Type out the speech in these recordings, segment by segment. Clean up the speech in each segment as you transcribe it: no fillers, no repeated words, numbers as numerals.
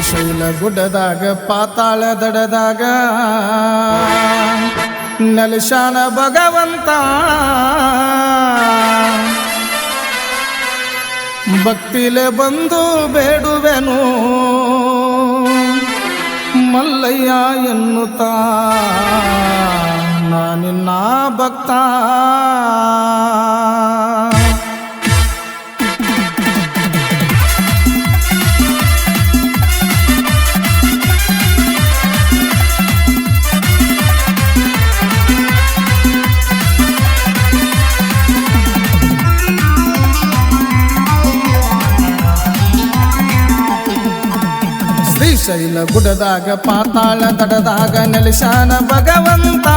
ಶ್ರೀಶೈಲ ಗುಡ್ಡದಾಗ ಪಾತಾಳ ದಡದಾಗ ನೆಲೆಸಾನ ಭಗವಂತ ಭಕ್ತಿಲೆ ಬಂದು ಬೇಡುವೆನು ಮಲ್ಲಯ್ಯ ಎನ್ನುತ್ತಾ ನಾನಿನ್ನ ಭಕ್ತ. ಶ್ರೀಶೈಲ ಗುಡ್ಡದಾಗ ಪಾತಾಳ ದಡದಾಗ ನೆಲೆಸಾನ ಭಗವಂತ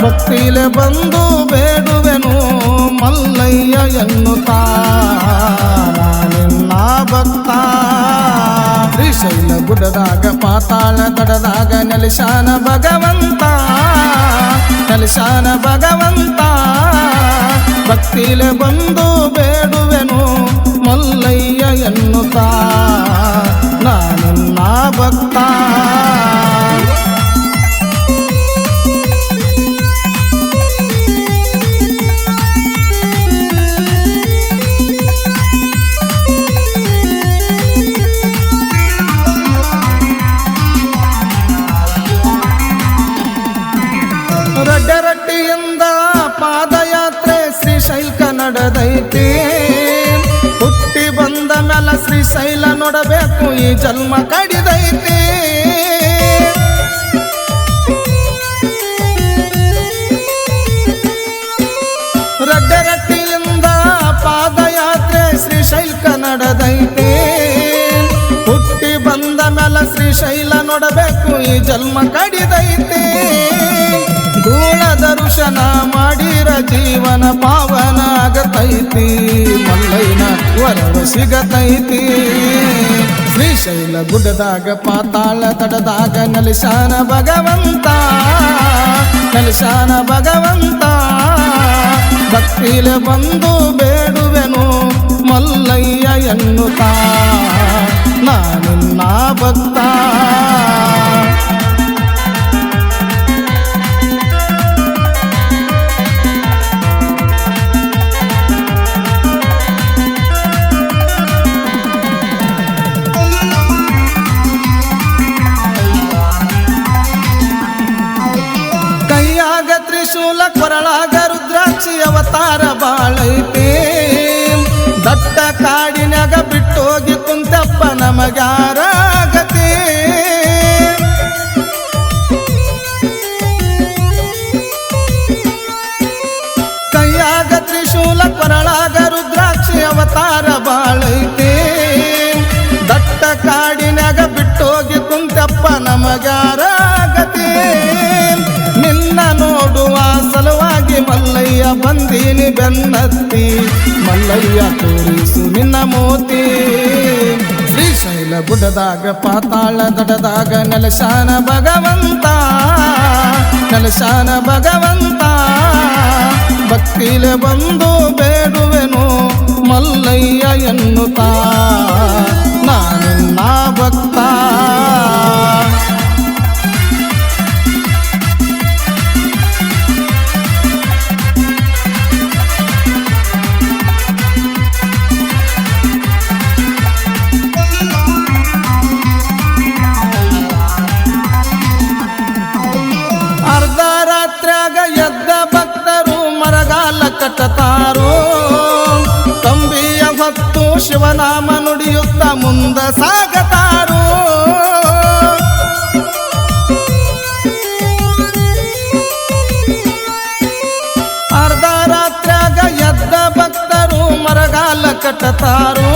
ಭಕ್ತಿಲೆ ಬಂದು ಬೇಡುವೆನು ಮಲ್ಲಯ್ಯ ಎನ್ನುತ್ತಾ ನಿನ್ನ ಭಕ್ತ. ಶ್ರೀಶೈಲ ಗುಡ್ಡದಾಗ ಪಾತಾಳ ದಡದಾಗ ನೆಲೆಸಾನ ಭಗವಂತ ಭಕ್ತಿಲೆ ಬಂದು ಬೇಡುವೆನು ಮಲ್ಲಯ್ಯ ಎನ್ನುತ್ತಾ ನಾನಿನ್ನ ಭಕ್ತ. ರಡ್ಡರಟ್ಟಿಯಿಂದ ಪಾದಯಾತ್ರೆ ಶ್ರೀಶೈಲಕ್ಕೆ ನಡೆದೈತಿ. ಹುಟ್ಟಿ ಬಂದ ಮೇಲೆ ಶ್ರೀಶೈಲ ನೋಡಬೇಕು ಈ ಜನ್ಮ ಕಡಿದೈತಿ. ರಡ್ಡರಟ್ಟಿಯಿಂದ ಪಾದಯಾತ್ರೆ ಶ್ರೀಶೈಲಕ್ಕೆ ನಡೆದೈತಿ. ಹುಟ್ಟಿ ಬಂದ ಮೇಲೆ ಶ್ರೀಶೈಲ ನೋಡಬೇಕು ಈ ಜನ್ಮ ಕಡಿದೈತಿ. ಧೂಳ ದರ್ಶನ ಮಾಡಿರ ಜೀವನ ಪಾವನ ಆಗತೈತಿ, ಮಲ್ಲಯ್ಯನ ವರವ ಸಿಗತೈತಿ. ಶ್ರೀಶೈಲ ಗುಡ್ಡದಾಗ ಪಾತಾಳ ತಡದಾಗ ನೆಲೆಸಾನ ಭಗವಂತ ಭಕ್ತಿಲೆ ಬಂದು ಬೇಡುವೆನು ಮಲ್ಲಯ್ಯ ಎನ್ನುತ್ತಾ ನಾನಿನ್ನ ಭಕ್ತ. ಕೈಯಾಗ ತ್ರಿಶೂಲ ಕೊರಳಾಗ ರುದ್ರಾಕ್ಷಿ ಅವತಾರ ಬಾಳೈತಿ. ದಟ್ಟ ಕಾಡಿನಾಗ ಬಿಟ್ಟೋಗಿ ಕುಂತಪ್ಪ ನಮಗ್ಯಾರ ಗತಿ. ಕೈಯಾಗ ತ್ರಿಶೂಲ ಕೊರಳಾಗ ರುದ್ರಾಕ್ಷಿ ಅವತಾರ ಬಾಳೈತಿ. ದಟ್ಟ ಕಾಡಿನಾಗ ಬಿಟ್ಟೋಗಿ ಕುಂತಪ್ಪ ನಮಗ್ಯಾರ ಗತಿ. ನಿನ್ನ ನೋಡುವ ಸಲುವಾಗಿ ಮಲ್ಲಯ್ಯ ಬಂದೀನಿ ಬೆನ್ನತ್ತಿ, ಮಲ್ಲಯ್ಯ ತೋರಿಸು ನಿನ್ನ ಮೋತಿ. ಶ್ರೀಶೈಲ ಗುಡ್ಡದಾಗ ಪಾತಾಳ ದಡದಾಗ ನೆಲೆಸಾನ ಭಗವಂತ ಭಕ್ತಿಲೆ ಬಂದು ಬೇಡುವೆನು ಮಲ್ಲಯ್ಯ ಎನ್ನುತ್ತಾ ನಾನಿನ್ನ ಭಕ್ತ. ಅರ್ಧ ರಾತ್ರ್ಯಾಗ ಎದ್ದ ಭಕ್ತರು ಮರಗಾಲ ಕಟ್ಟತಾರೋ. ಕಂಬಿಯ ಹೊತ್ತು ಶಿವನಾಮ ನುಡಿಯುತ್ತ ಮುಂದ ಸಾಗತಾರೋ. ಅರ್ಧ ರಾತ್ರ್ಯಾಗ ಎದ್ದ ಭಕ್ತರು ಮರಗಾಲ ಕಟ್ಟತಾರೋ.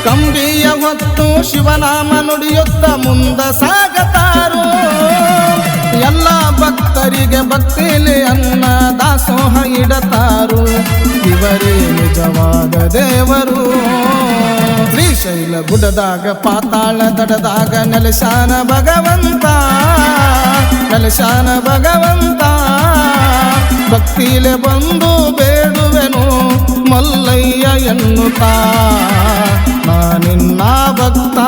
ಕಂಬಿಯ ಹೊತ್ತು ಶಿವನಾಮ ನುಡಿಯುತ್ತ ಮುಂದ ಸಾಗತಾರೋ. ಎಲ್ಲ ಭಕ್ತರಿಗೆ ಭಕ್ತಿಲಿ ಅನ್ನ ದಾಸೋಹ ಇಡತಾರು, ಇವರೇ ನಿಜವಾದ ದೇವರು. ಶ್ರೀಶೈಲ ಗುಡ್ಡದಾಗ ಪಾತಾಳ ದಡದಾಗ ನೆಲೆಸಾನ ಭಗವಂತ ಭಕ್ತಿಲೆ ಬಂದು ಬೇಡುವೆನು ಮಲ್ಲಯ್ಯ ಎನ್ನುತ್ತಾ ನಾನಿನ್ನ ಭಕ್ತ.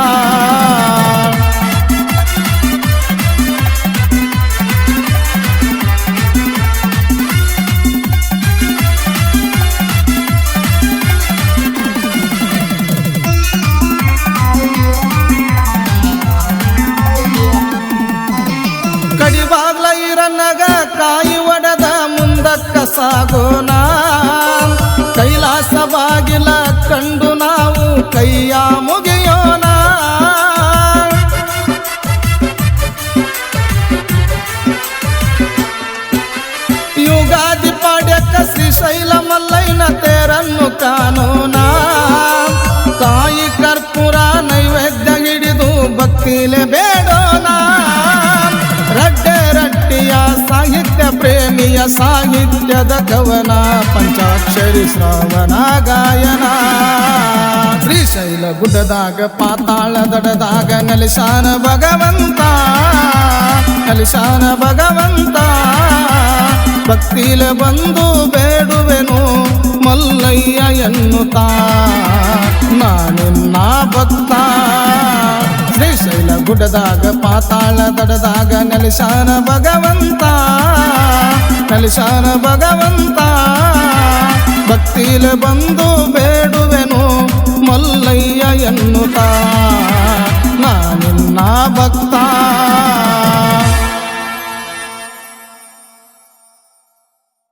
ಕಡಿವಾಗ್ಲ ಇರನ್ನಗ ಕಾಯಿ ಒಡೆದ ಮುಂದಕ್ಕ ಸಾಗೋಣ, ಕೈಲಾಸ ಬಾಗಿಲ ಕಂಡು ನಾವು ಕೈಯ ಮುಗಿಯೋಣ. ಯುಗಾದಿ ಪಾಡ್ಯಕ್ಕ ಶ್ರೀಶೈಲ ಮಲ್ಲಯ್ಯನ ತೇರನ್ನು ಕಾಣೋಣ. ಕಾಯಿ ಕರ್ಪೂರ ನೈವೇದ್ಯ ಹಿಡಿದು ಭಕ್ತಿಲೆ ಬೇಡೋಣ. ರಡ್ಡೆ ರಟ್ಟಿಯ ಸಾಹಿತ್ಯ ಪ್ರೇಮಿಯ ಸಾಹಿತ್ಯದ ಕವನ ಪಂಚಾಕ್ಷರಿ ಶ್ರವಣ ಗಾಯನ. ಶ್ರೀಶೈಲ ಗುಡ್ಡದಾಗ ಪಾತಾಳ ದಡದಾಗ ನೆಲೆಸಾನ ಭಗವಂತ, ನೆಲೆಸಾನ ಭಗವಂತ. ಭಕ್ತಿಲೆ ಬಂದು ಬೇಡುವೆನು ಮಲ್ಲಯ್ಯ ಎನ್ನುತ್ತಾ ನಾನಿನ್ನ ಭಕ್ತ. ಶ್ರೀಶೈಲ ಗುಡ್ಡದಾಗ ಪಾತಾಳ ದಡದಾಗ ನೆಲೆಸಾನ ಭಗವಂತ, ನೆಲೆಸಾನ ಭಗವಂತ. ಭಕ್ತಿಲೆ ಬಂದು ಬೇಡುವೆನು ಮಲ್ಲಯ್ಯ ಎನ್ನುತ್ತಾ ನಾನಿನ್ನ ಭಕ್ತ.